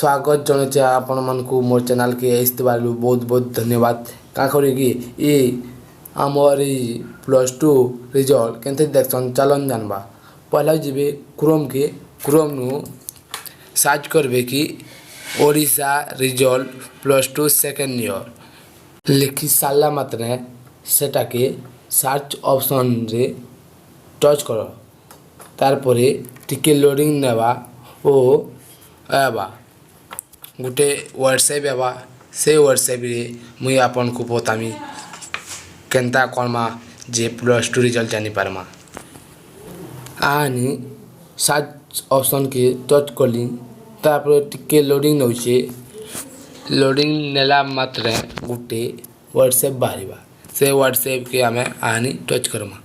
स्वागत जनाऊे आपण मानक मोर चैनल के आसथिबारू बहुत बहुत धन्यवाद। क्या करेकि ये आमर प्लस टू रिजल्ट केमती देखन चलन जानवा। पहला जी क्रोम के क्रोम नु सर्च करबे कि Odisha result plus two second year लिखि सारा मात्रे सेटा के सर्च ऑप्शन रे टच कर तारपरे टिके लोडिंग नेबा ओ आवा गोटे व्हाट्सएप आवा से व्हाट्सएप रे मुई आपन को बतामी केनता करमा जे प्लस टू रिजल्ट जानी पारमा। आनी सर्च ऑप्शन के टच कली तारपरे टिके लोडिंग नउचे लोडिंग नेला मात्रे गोटे व्हाट्सएप बाहरिबा से व्हाट्सएप के आमे आनी टच करमा।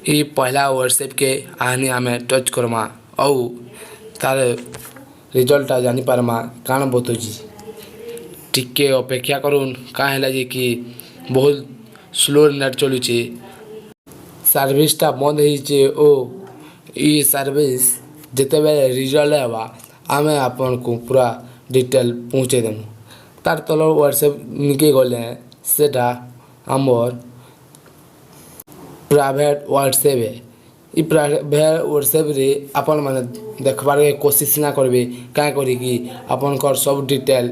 ये पहला व्हाट्सएप के आनी आमे टच करमा और तार रिजल्ट जानी पारमा काण बतौची टिके अपेक्षा करूँ क्या है जे कि बहुत स्लो नेट चलुचे सर्विसटा बंद होइचे ओ ई सर्विस जिते बेले रिजल्ट आवा आमे आपन को पूरा डिटेल पहुँचे देमु। तार तल व्हाट्सएप निके गले सेटा आमर प्राइवेट व्हाट्सएप है। ई प्राइवेट व्हाट्सएप रे आपन माने देखबार के कोशिश ना करबे क्या करी कि आपन कर सब डिटेल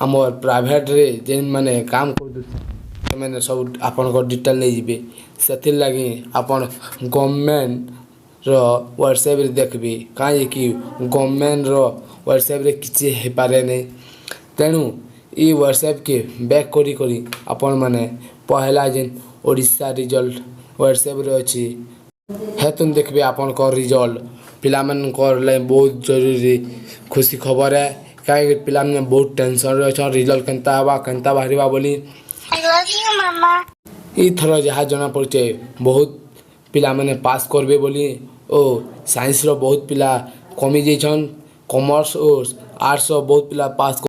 आमर प्राइवेट रे जेन माने काम कर मैंने सब आपन को डिटेल नहीं जीबे सेथिर लगी आपन गवर्नमेंट रो व्हाट्सएप रे देखबे काहे कि गवर्नमेंट रो व्हाट्सएप रे किछि हे पारे नहीं तेणु ई व्हाट्सएप के बैक करी करी आपन माने पहला जेन ओडिशा रिजल्ट व्हाट्सएप रे अछि है तुम देखबे आपन को रिजल्ट पिला मन कर ले बहुत जरूरी खुशी खबर है काहे पिला मन बहुत टेंशन रे छ रिजल्ट केनता बाहरिबा बोली ई थरो जहा जना पड़चे बहुत पिला माने पास करबे बोली ओ साइंस रो बहुत पिला कमी जैछन कॉमर्स और आर्ट्स रो बहुत पिला पास